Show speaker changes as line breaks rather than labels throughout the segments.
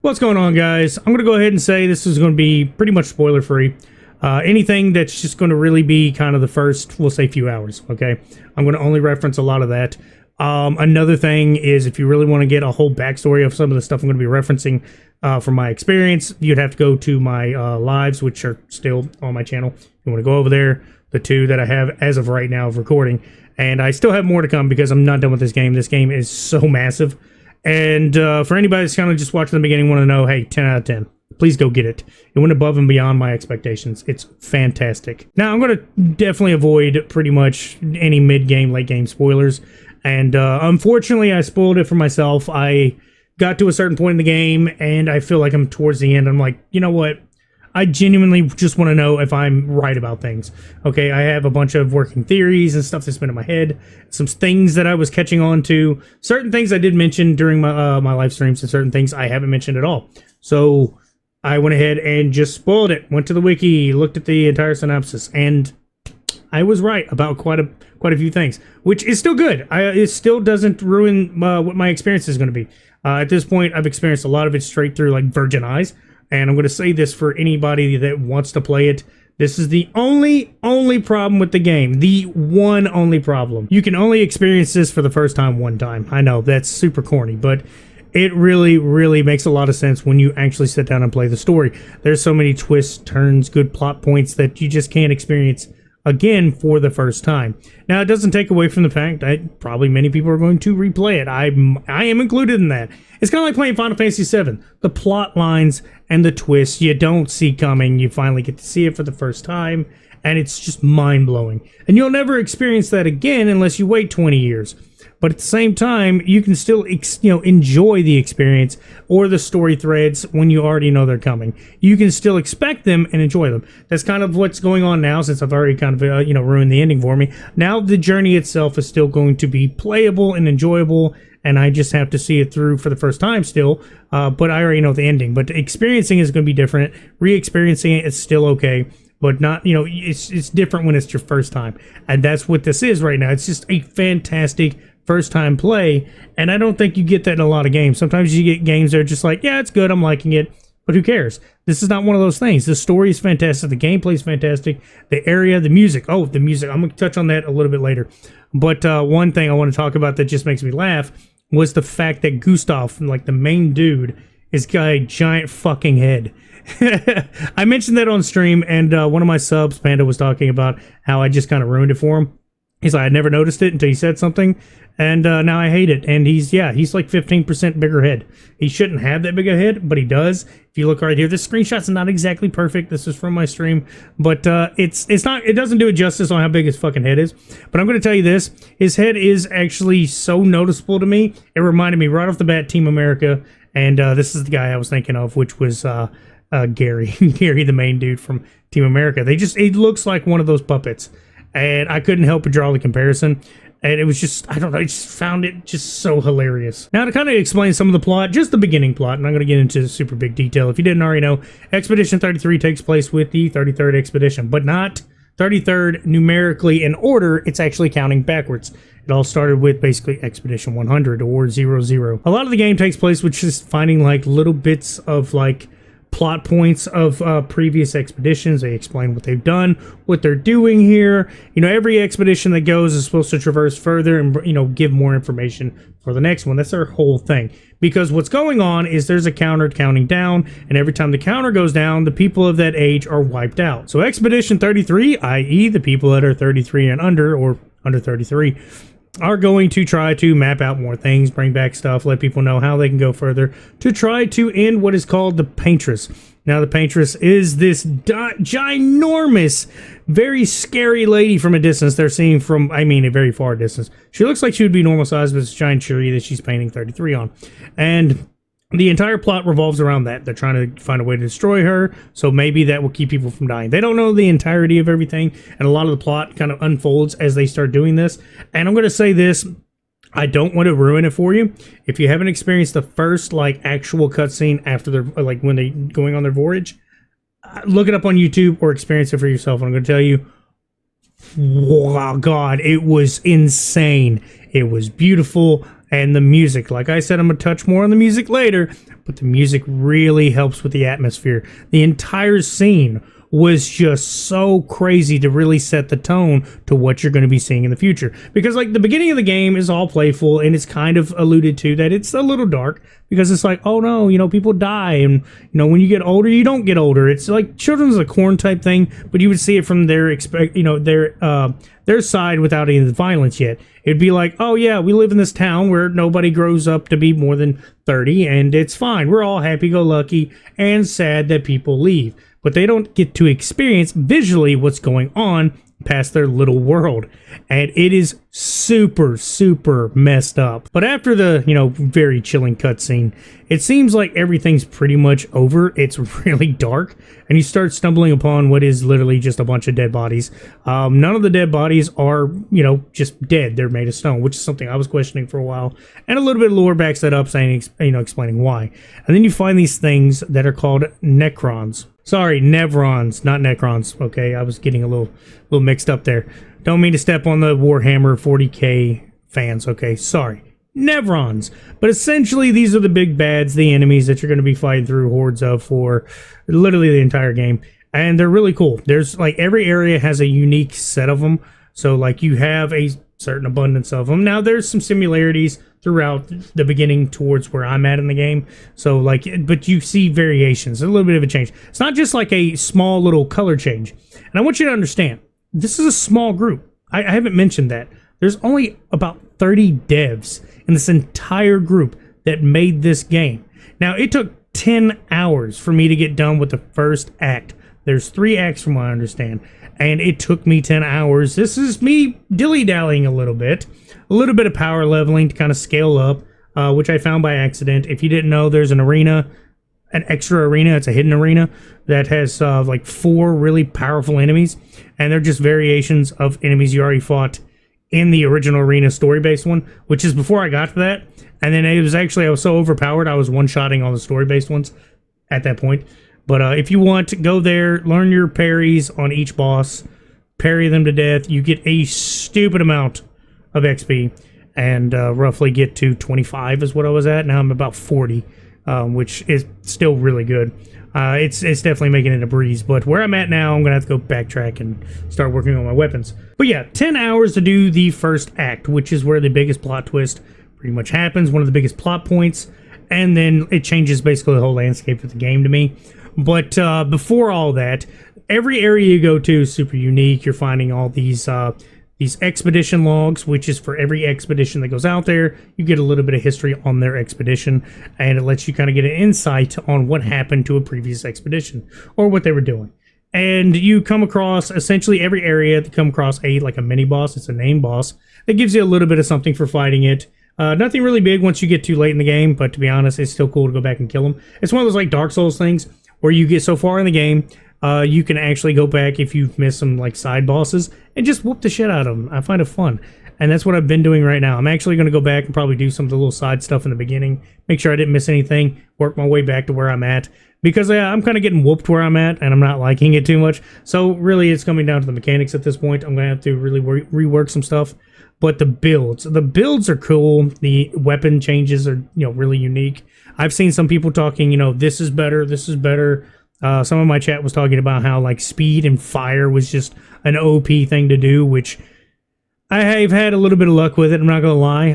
What's going on, guys? I'm going to go ahead and say this is going to be pretty much spoiler free. Anything that's just going to really be kind of the first, we'll say, few hours, okay? I'm going to only reference a lot of that. Another thing is, if you really want to get a whole backstory of some of the stuff I'm going to be referencing from my experience, you'd have to go to my lives, which are still on my channel. You want to go over there, the two that I have as of right now of recording. And I still have more to come because I'm not done with this game. This game is so massive. And for anybody that's kind of just watching the beginning, want to know, hey, 10 out of 10. Please go get it. It went above and beyond my expectations. It's fantastic. Now, I'm going to definitely avoid pretty much any mid-game, late-game spoilers. And unfortunately, I spoiled it for myself. I got to a certain point in the game, and I feel like I'm towards the end. I'm like, you know what? I genuinely just want to know if I'm right about things. Okay, I have a bunch of working theories and stuff that's been in my head. Some things that I was catching on to. Certain things I did mention during my my live streams, and certain things I haven't mentioned at all. So I went ahead and just spoiled it. Went to the wiki, looked at the entire synopsis, and I was right about quite a few things, which is still good. It still doesn't ruin what my experience is going to be. At this point, I've experienced a lot of it straight through like virgin eyes. And I'm going to say this for anybody that wants to play it. This is the only problem with the game. The one only problem. You can only experience this for the first time one time. I know, that's super corny, but it really makes a lot of sense when you actually sit down and play the story. There's so many twists, turns, good plot points that you just can't experience again for the first time. Now, it doesn't take away from the fact that probably many people are going to replay it. I am included in that. It's kind of like playing Final Fantasy VII. The plot lines and the twists you don't see coming, you finally get to see it for the first time, and it's just mind-blowing. And you'll never experience that again unless you wait 20 years. But at the same time, you can still enjoy the experience or the story threads when you already know they're coming. You can still expect them and enjoy them. That's kind of what's going on now, since I've already kind of ruined the ending for me. Now the journey itself is still going to be playable and enjoyable, and I just have to see it through for the first time still. But I already know the ending. But experiencing is going to be different. Re-experiencing it is still okay. But not, it's different when it's your first time. And that's what this is right now. It's just a fantastic first time play, and I don't think you get that in a lot of games. Sometimes you get games that are just like, yeah, it's good, I'm liking it, but who cares? This is not one of those things. The story is fantastic, the gameplay is fantastic, the area, the music. Oh, the music, I'm going to touch on that a little bit later. But one thing I want to talk about that just makes me laugh was the fact that Gustav, like the main dude, has got a giant fucking head. I mentioned that on stream, and one of my subs, Panda, was talking about how I just kind of ruined it for him. He's like, I never noticed it until he said something, and now I hate it. And he's like 15% bigger head. He shouldn't have that big a head, but he does. If you look right here, this screenshot's not exactly perfect. This is from my stream, but it's not. It doesn't do it justice on how big his fucking head is. But I'm going to tell you this: his head is actually so noticeable to me. It reminded me right off the bat, Team America, and this is the guy I was thinking of, which was Gary, Gary, the main dude from Team America. It looks like one of those puppets. And I couldn't help but draw the comparison. And it was just, I don't know, I just found it just so hilarious. Now, to kind of explain some of the plot, just the beginning plot, and I'm going to get into super big detail. If you didn't already know, Expedition 33 takes place with the 33rd Expedition, but not 33rd numerically in order. It's actually counting backwards. It all started with basically Expedition 100 or 00. A lot of the game takes place with just finding like little bits of like plot points of previous expeditions. They explain what they've done, what they're doing here. Every expedition that goes is supposed to traverse further and give more information for the next one. That's their whole thing, because what's going on is there's a counter counting down, and every time the counter goes down, the people of that age are wiped out. So Expedition 33, i.e. the people that are 33 and under, or under 33, are going to try to map out more things, bring back stuff, let people know how they can go further to try to end what is called the Paintress. Now, the Paintress is this ginormous, very scary lady from a distance. They're seeing from, a very far distance. She looks like she would be normal size, but it's a giant tree that she's painting 33 on. And the entire plot revolves around that. They're trying to find a way to destroy her, so maybe that will keep people from dying. They don't know the entirety of everything, and a lot of the plot kind of unfolds as they start doing this. And I'm going to say this, I don't want to ruin it for you. If you haven't experienced the first, actual cutscene after they're, when they're going on their voyage, look it up on YouTube or experience it for yourself. And I'm going to tell you, wow, God, it was insane. It was beautiful. And the music, like I said, I'm going to touch more on the music later, but the music really helps with the atmosphere. The entire scene was just so crazy to really set the tone to what you're going to be seeing in the future. Because like the beginning of the game is all playful, and it's kind of alluded to that it's a little dark, because it's like, oh no, you know, people die, and you know, when you get older, you don't get older. It's like Children of the Corn type thing, but you would see it from their their side without any of the violence yet. It'd be like, oh yeah, we live in this town where nobody grows up to be more than 30, and it's fine. We're all happy-go-lucky and sad that people leave. But they don't get to experience visually what's going on past their little world. And it is super, super messed up. But after the, you know, very chilling cutscene, it seems like everything's pretty much over. It's really dark, and you start stumbling upon what is literally just a bunch of dead bodies. None of the dead bodies are, you know, just dead. They're made of stone, which is something I was questioning for a while. And a little bit of lore backs that up, saying, you know, explaining why. And then you find these things that are called Necrons. Sorry, Nevrons, not Necrons. Okay, I was getting a little mixed up there. Don't mean to step on the Warhammer 40k fans. Okay, sorry. Nevrons. But essentially, these are the big bads, the enemies that you're going to be fighting through hordes of for literally the entire game. And they're really cool. There's like every area has a unique set of them. So like you have a certain abundance of them. Now there's some similarities throughout the beginning towards where I'm at in the game. So like, but you see variations, a little bit of a change. It's not just like a small little color change. And I want you to understand, this is a small group. I haven't mentioned that. There's only about 30 devs in this entire group that made this game. Now, it took 10 hours for me to get done with the first act. There's 3 acts from what I understand, and it took me 10 hours. This is me dilly-dallying a little bit of power leveling to kind of scale up, which I found by accident. If you didn't know, there's an arena, an extra arena. It's a hidden arena that has like 4 really powerful enemies, and they're just variations of enemies you already fought in the original arena story-based one, which is before I got to that. And then it was actually, I was so overpowered, I was one-shotting all the story-based ones at that point. But if you want, go there, learn your parries on each boss, parry them to death. You get a stupid amount of XP, and roughly get to 25 is what I was at. Now I'm about 40, which is still really good. It's definitely making it a breeze, but where I'm at now, I'm gonna have to go backtrack and start working on my weapons. But yeah, 10 hours to do the first act, which is where the biggest plot twist pretty much happens, one of the biggest plot points, and then it changes basically the whole landscape of the game to me. But before all that, every area you go to is super unique. You're finding all these expedition logs, which is for every expedition that goes out there. You get a little bit of history on their expedition, and it lets you kind of get an insight on what happened to a previous expedition or what they were doing. And you come across essentially every area to come across like a mini boss. It's a named boss that gives you a little bit of something for fighting it. Nothing really big once you get too late in the game, but to be honest, it's still cool to go back and kill them. It's one of those like Dark Souls things where you get so far in the game, you can actually go back if you've missed some like side bosses and just whoop the shit out of them. I find it fun, and that's what I've been doing right now. I'm actually going to go back and probably do some of the little side stuff in the beginning, make sure I didn't miss anything, work my way back to where I'm at, because I'm kind of getting whooped where I'm at, and I'm not liking it too much. So really, it's coming down to the mechanics at this point. I'm going to have to really rework some stuff. But the builds are cool. The weapon changes are, really unique. I've seen some people talking, this is better, this is better. Some of my chat was talking about how like speed and fire was just an OP thing to do, which I've had a little bit of luck with it. I'm not gonna lie.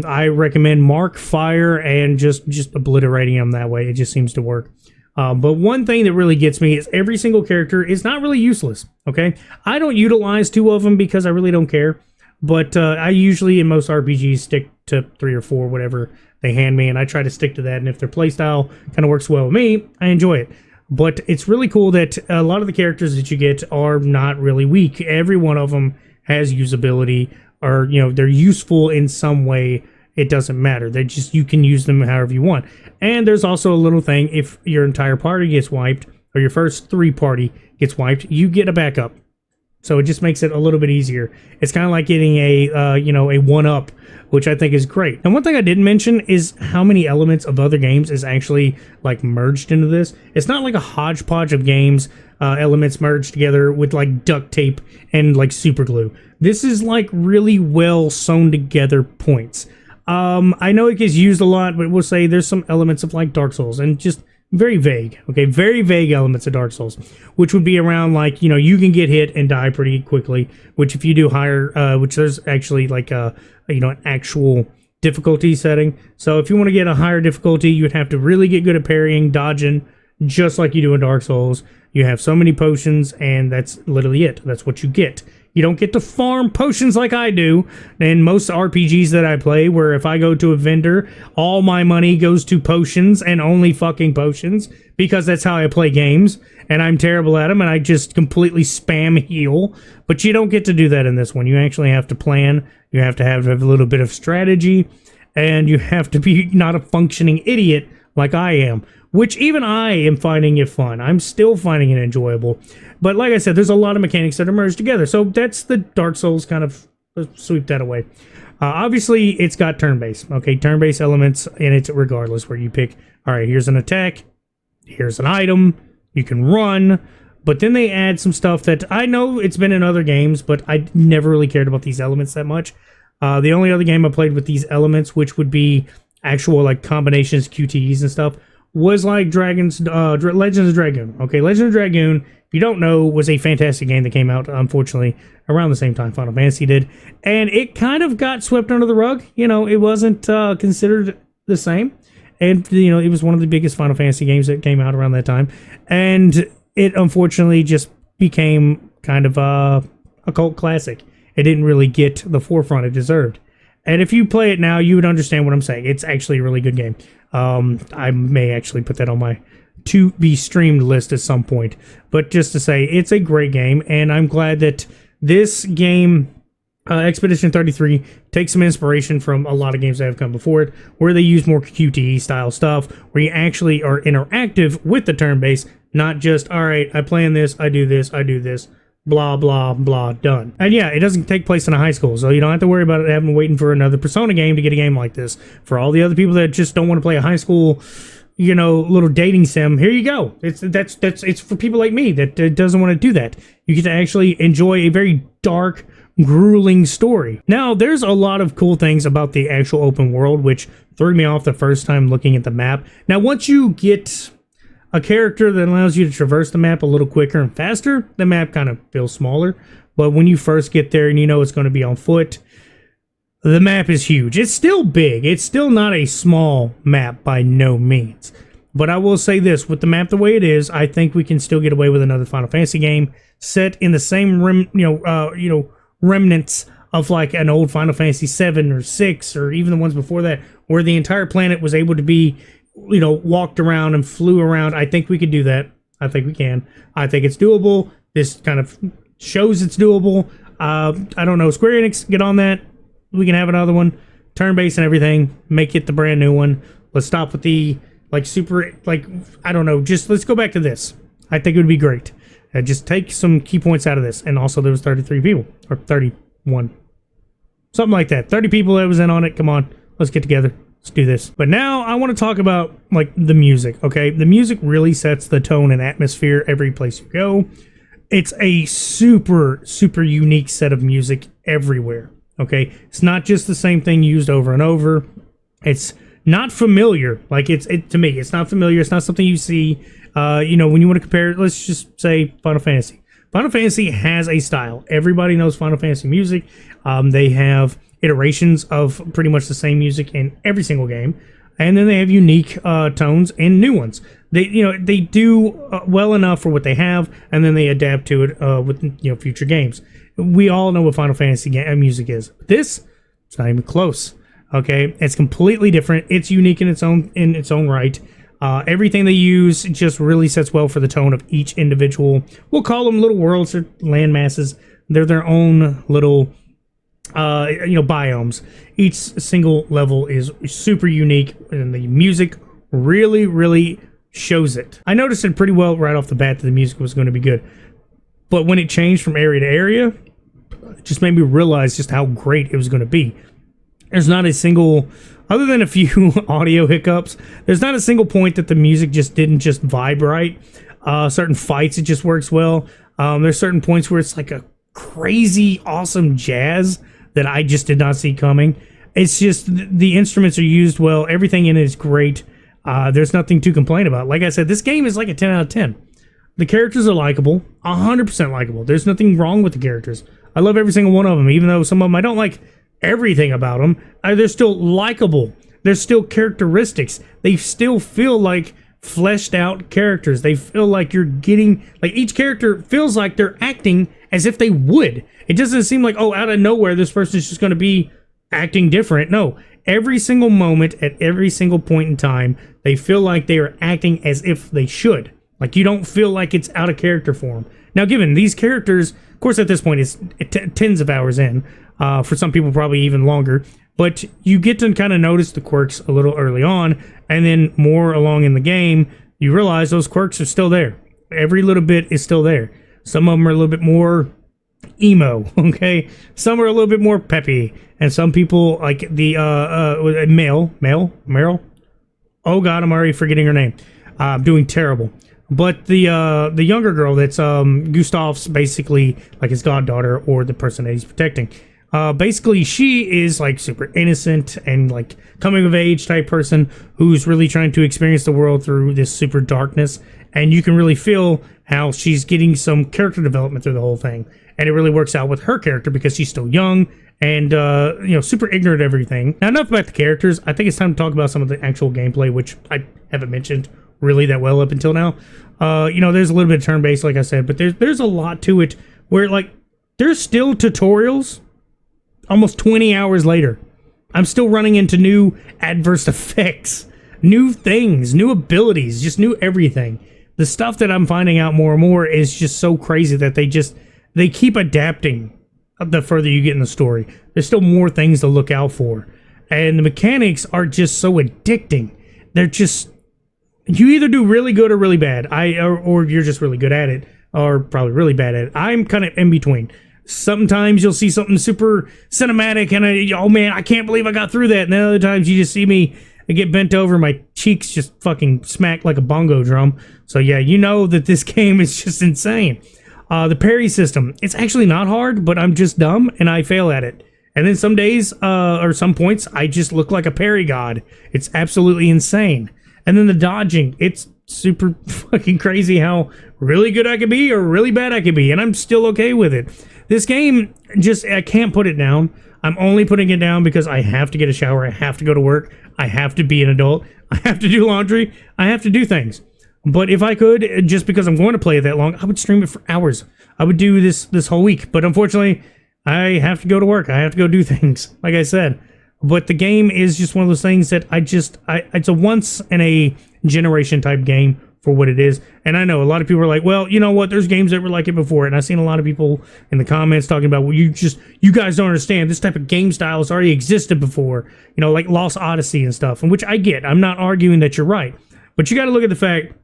I recommend mark, fire, and just obliterating them that way. It just seems to work. But one thing that really gets me is every single character is not really useless. Okay, I don't utilize 2 of them because I really don't care. But I usually, in most RPGs, stick to 3 or 4, whatever they hand me, and I try to stick to that. And if their playstyle kind of works well with me, I enjoy it. But it's really cool that a lot of the characters that you get are not really weak. Every one of them has usability, or they're useful in some way. It doesn't matter. You can use them however you want. And there's also a little thing: if your entire party gets wiped, or your first 3 party gets wiped, you get a backup. So it just makes it a little bit easier. It's kind of like getting a 1-up, which I think is great. And one thing I didn't mention is how many elements of other games is actually like merged into this. It's not like a hodgepodge of games, elements merged together with like duct tape and like super glue. This is like really well sewn together points. I know it gets used a lot, but we'll say there's some elements of like Dark Souls and just very vague. Okay, very vague elements of Dark Souls, which would be around like, you know, you can get hit and die pretty quickly, which if you do higher, which there's actually like you know, an actual difficulty setting. So if you want to get a higher difficulty, you would have to really get good at parrying, dodging, just like you do in Dark Souls. You have so many potions, and that's literally it. That's what you get. You don't get to farm potions like I do in most RPGs that I play, where if I go to a vendor, all my money goes to potions and only fucking potions, because that's how I play games, and I'm terrible at them, and I just completely spam heal. But you don't get to do that in this one. You actually have to plan. You have to have a little bit of strategy, and you have to be not a functioning idiot like I am, which even I am finding it fun. I'm still finding it enjoyable. But like I said, there's a lot of mechanics that are merged together. So that's the Dark Souls kind of, let's sweep that away. Obviously, it's got turn-based. Okay, turn-based elements in it regardless, where you pick, all right, here's an attack, here's an item, you can run. But then they add some stuff that I know it's been in other games, but I never really cared about these elements that much. The only other game I played with these elements, which would be actual like combinations, QTEs and stuff, was like Legends of Dragoon. Okay, Legends of Dragoon, if you don't know, was a fantastic game that came out, unfortunately, around the same time Final Fantasy did. And it kind of got swept under the rug. You know, it wasn't considered the same. And, you know, it was one of the biggest Final Fantasy games that came out around that time. And it unfortunately just became kind of a cult classic. It didn't really get the forefront it deserved. And if you play it now, you would understand what I'm saying. It's actually a really good game. I may actually put that on my to be streamed list at some point. But just to say, it's a great game, and I'm glad that this game, Expedition 33, takes some inspiration from a lot of games that have come before it, where they use more QTE style stuff, where you actually are interactive with the turn base, not just, all right, I plan this, I do this, blah, blah, blah, done. And yeah, it doesn't take place in a high school, so you don't have to worry about it having waiting for another Persona game to get a game like this. For all the other people that just don't want to play a high school, you know, little dating sim, here you go. It's for people like me that doesn't want to do that. You get to actually enjoy a very dark, grueling story. Now, there's a lot of cool things about the actual open world, which threw me off the first time looking at the map. Now, once you get a character that allows you to traverse the map a little quicker and faster, the map kind of feels smaller. But when you first get there and you know it's going to be on foot, the map is huge. It's still big. It's still not a small map by no means. But I will say this, with the map the way it is, I think we can still get away with another Final Fantasy game set in the same remnants of like an old Final Fantasy 7 or 6 or even the ones before that, where the entire planet was able to be, you know, walked around and flew around. I think we could do that. I think we can. I think it's doable. This kind of shows it's doable. I don't know. Square Enix, get on that. We can have another one. Turn-based and everything. Make it the brand new one. Let's stop with the, like, super, like, I don't know. Just let's go back to this. I think it would be great. Just take some key points out of this. And also, there was 33 people. Or 31. Something like that. 30 people that was in on it. Come on. Let's get together. Let's do this. But now I want to talk about like the music, okay? The music really sets the tone and atmosphere every place you go. It's a super, super unique set of music everywhere, okay? It's not just the same thing used over and over. It's not familiar. Like to me, it's not familiar. It's not something you see, you know, when you want to compare it, let's just say Final Fantasy. Final Fantasy has a style. Everybody knows Final Fantasy music. They have iterations of pretty much the same music in every single game, and then they have unique tones and new ones. They do well enough for what they have, and then they adapt to it with future games. We all know what Final Fantasy music is. This, it's not even close. Okay, it's completely different. It's unique in its own right. Everything they use just really sets well for the tone of each individual. We'll call them little worlds or land masses. They're their own little biomes. Each single level is super unique, and the music really, really shows it. I noticed it pretty well right off the bat that the music was going to be good, but when it changed from area to area, it just made me realize just how great it was going to be. There's not a single, other than a few audio hiccups, there's not a single point that the music just didn't just vibe right. Certain fights, it just works well. There's certain points where it's like a crazy awesome jazz that I just did not see coming. It's just the instruments are used well. Everything in it is great. There's nothing to complain about. Like I said, this game is like a 10 out of 10. The characters are likable, 100% likable. There's nothing wrong with the characters. I love every single one of them, even though some of them I don't like everything about them. They're still likable. There's still characteristics. They still feel like fleshed out characters. They feel like you're getting, like each character feels like they're acting as if they would. It doesn't seem like, oh, out of nowhere, this person's just going to be acting different. No, every single moment at every single point in time, they feel like they are acting as if they should. Like, you don't feel like it's out of character for them. Now, given these characters, of course, at this point, it's tens of hours in. For some people, probably even longer. But you get to kind of notice the quirks a little early on. And then more along in the game, you realize those quirks are still there. Every little bit is still there. Some of them are a little bit more emo, okay? Some are a little bit more peppy. And some people, like the Meryl? Oh, God, I'm already forgetting her name. I'm doing terrible. But the younger girl that's Gustav's basically like his goddaughter or the person that he's protecting. Basically, she is like super innocent and like coming of age type person who's really trying to experience the world through this super darkness. And you can really feel how she's getting some character development through the whole thing. And it really works out with her character because she's still young and, super ignorant of everything. Now, enough about the characters. I think it's time to talk about some of the actual gameplay, which I haven't mentioned really that well up until now. There's a little bit of turn-based, like I said, but there's a lot to it where, like, there's still tutorials almost 20 hours later. I'm still running into new adverse effects, new things, new abilities, just new everything. The stuff that I'm finding out more and more is just so crazy that they keep adapting the further you get in the story. There's still more things to look out for. And the mechanics are just so addicting. They're just... You either do really good or really bad. Or you're just really good at it, or probably really bad at it. I'm kind of in between. Sometimes you'll see something super cinematic, and oh man, I can't believe I got through that. And then other times you just see me get bent over, my cheeks just fucking smack like a bongo drum. So yeah, you know that this game is just insane. The parry system, it's actually not hard, but I'm just dumb and I fail at it. And then some days, or some points, I just look like a parry god. It's absolutely insane. And then the dodging, it's super fucking crazy how really good I could be or really bad I could be, and I'm still okay with it. This game, I can't put it down. I'm only putting it down because I have to get a shower, I have to go to work, I have to be an adult, I have to do laundry, I have to do things. But if I could, just because I'm going to play it that long, I would stream it for hours. I would do this whole week, but unfortunately, I have to go to work, I have to go do things, like I said. But the game is just one of those things that it's a once in a generation type game for what it is. And I know a lot of people are like, well, you know what? There's games that were like it before. And I've seen a lot of people in the comments talking about, well, you guys don't understand. This type of game style has already existed before, like Lost Odyssey and stuff, and which I get. I'm not arguing that you're right. But you got to look at the fact,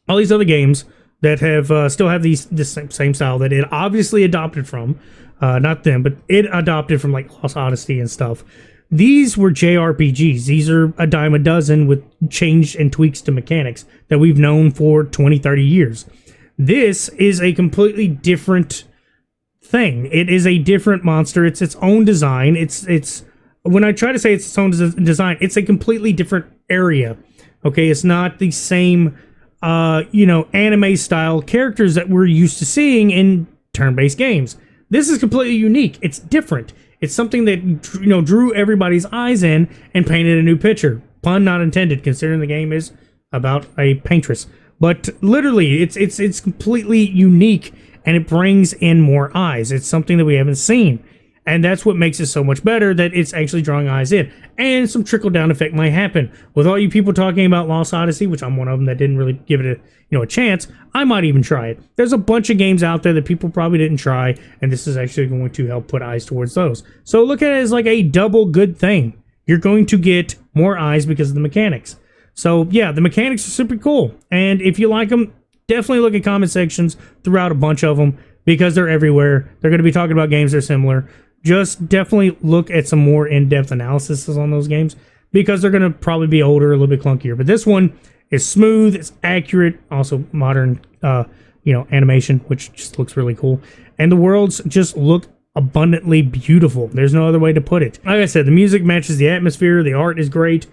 all these other games that have still have this same style that it obviously adopted from, not them, but it adopted from like Lost Odyssey and stuff. These were JRPGs. These are a dime a dozen with change and tweaks to mechanics that we've known for 20, 30 years. This is a completely different thing. It is a different monster. It's its own design. It's when I try to say it's its own design, it's a completely different area. Okay, it's not the same, anime style characters that we're used to seeing in turn-based games. This is completely unique. It's different. It's something that, drew everybody's eyes in and painted a new picture. Pun not intended, considering the game is about a paintress. But literally, it's completely unique, and it brings in more eyes. It's something that we haven't seen. And that's what makes it so much better, that it's actually drawing eyes in. And some trickle-down effect might happen. With all you people talking about Lost Odyssey, which I'm one of them that didn't really give it a chance, I might even try it. There's a bunch of games out there that people probably didn't try, and this is actually going to help put eyes towards those. So look at it as like a double good thing. You're going to get more eyes because of the mechanics. So yeah, the mechanics are super cool. And if you like them, definitely look at comment sections throughout a bunch of them, because they're everywhere. They're going to be talking about games that are similar. Just definitely look at some more in-depth analysis on those games, because they're going to probably be older, a little bit clunkier. But this one is smooth, it's accurate, also modern, animation, which just looks really cool. And the worlds just look abundantly beautiful. There's no other way to put it. Like I said, the music matches the atmosphere. The art is great.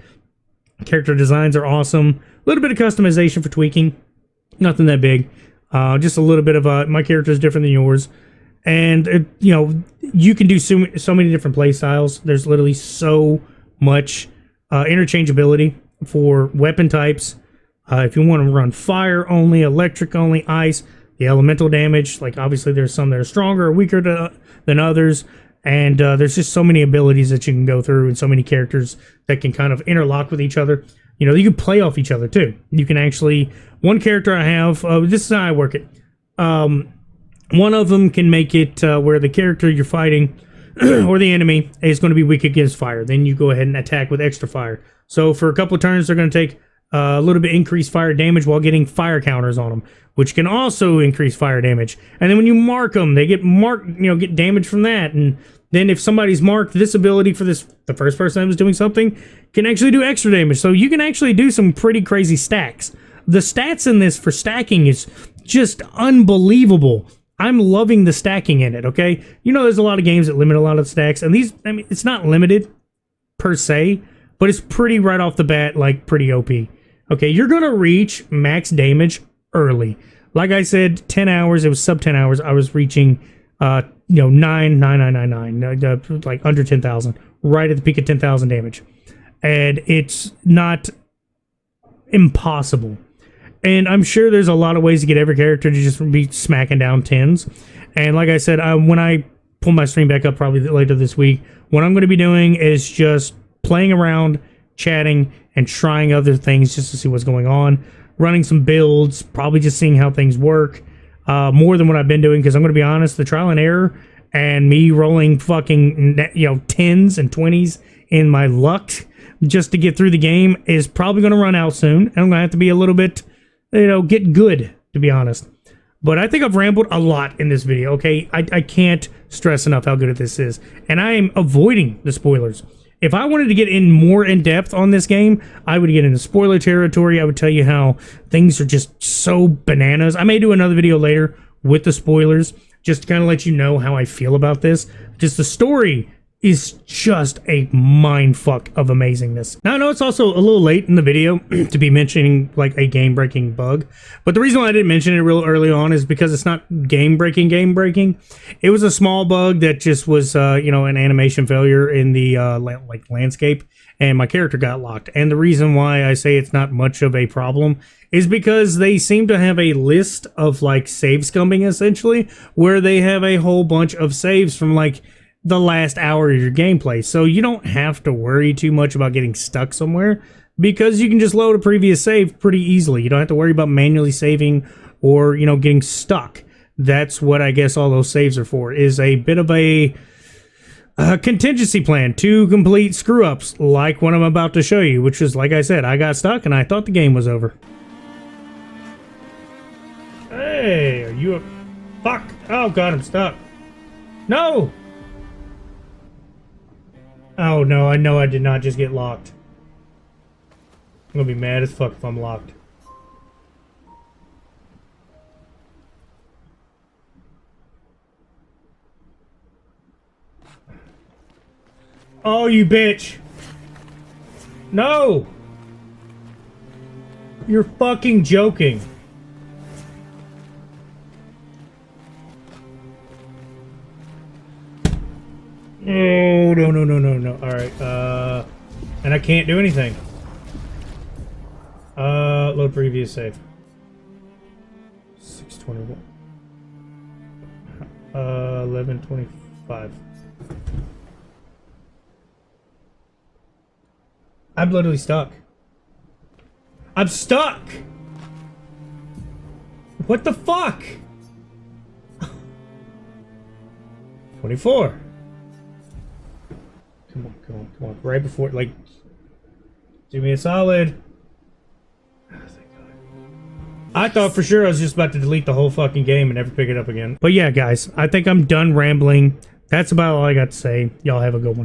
Character designs are awesome. A little bit of customization for tweaking. Nothing that big. Just a little bit of my character is different than yours. And, you know, you can do so many different play styles. There's literally so much interchangeability for weapon types. If you want to run fire only, electric only, ice, the elemental damage, like obviously there's some that are stronger or weaker than others. And there's just so many abilities that you can go through and so many characters that can kind of interlock with each other. You know, you can play off each other too. You can actually, one character I have, this is how I work it. One of them can make it where the character you're fighting or the enemy is going to be weak against fire. Then you go ahead and attack with extra fire. So for a couple of turns, they're going to take a little bit increased fire damage while getting fire counters on them, which can also increase fire damage. And then when you mark them, they get marked, you know, get damage from that. And then if somebody's marked, this ability for this, the first person that was doing something can actually do extra damage. So you can actually do some pretty crazy stacks. The stats in this for stacking is just unbelievable. I'm loving the stacking in it, okay? You know, there's a lot of games that limit a lot of stacks, and these, I mean, it's not limited per se, but it's pretty right off the bat, like pretty OP. Okay, you're gonna reach max damage early. Like I said, 10 hours, it was sub 10 hours, I was reaching, you know, 9,999, like under 10,000, right at the peak of 10,000 damage. And it's not impossible. And I'm sure there's a lot of ways to get every character to just be smacking down 10s. And like I said, when I pull my stream back up probably later this week, what I'm going to be doing is just playing around, chatting, and trying other things just to see what's going on. Running some builds, probably just seeing how things work. More than what I've been doing, because I'm going to be honest, the trial and error and me rolling fucking, you know, 10s and 20s in my luck just to get through the game is probably going to run out soon. And I'm going to have to be a little bit, you know, get good, to be honest. But I think I've rambled a lot in this video, okay? I can't stress enough how good this is. And I am avoiding the spoilers. If I wanted to get in more in depth on this game, I would get into spoiler territory. I would tell you how things are just so bananas. I may do another video later with the spoilers, just to kind of let you know how I feel about this. Just the story is just a mind fuck of amazingness. Now I know it's also a little late in the video to be mentioning like a game-breaking bug, but the reason why I didn't mention it real early on is because it's not game-breaking. It was a small bug that just was, you know, an animation failure in the like landscape, and my character got locked. And the reason why I say it's not much of a problem is because they seem to have a list of like save scumbing essentially, where they have a whole bunch of saves from like the last hour of your gameplay. So you don't have to worry too much about getting stuck somewhere, because you can just load a previous save pretty easily. You don't have to worry about manually saving or, you know, getting stuck. That's what I guess all those saves are for, is a bit of a contingency plan to complete screw-ups like what I'm about to show you, which is, like I said, I got stuck and I thought the game was over. Hey, are you a... Fuck! Oh god, I'm stuck. No! Oh no, I know I did not just get locked. I'm gonna be mad as fuck if I'm locked. Oh, you bitch! No! You're fucking joking. Oh, no. Alright, and I can't do anything. Load previous save. 621. 1125. I'm literally stuck. I'm stuck! What the fuck? 24. Come on. Right before, like, do me a solid. Oh, thank God. I thought for sure I was just about to delete the whole fucking game and never pick it up again. But yeah, guys, I think I'm done rambling. That's about all I got to say. Y'all have a good one.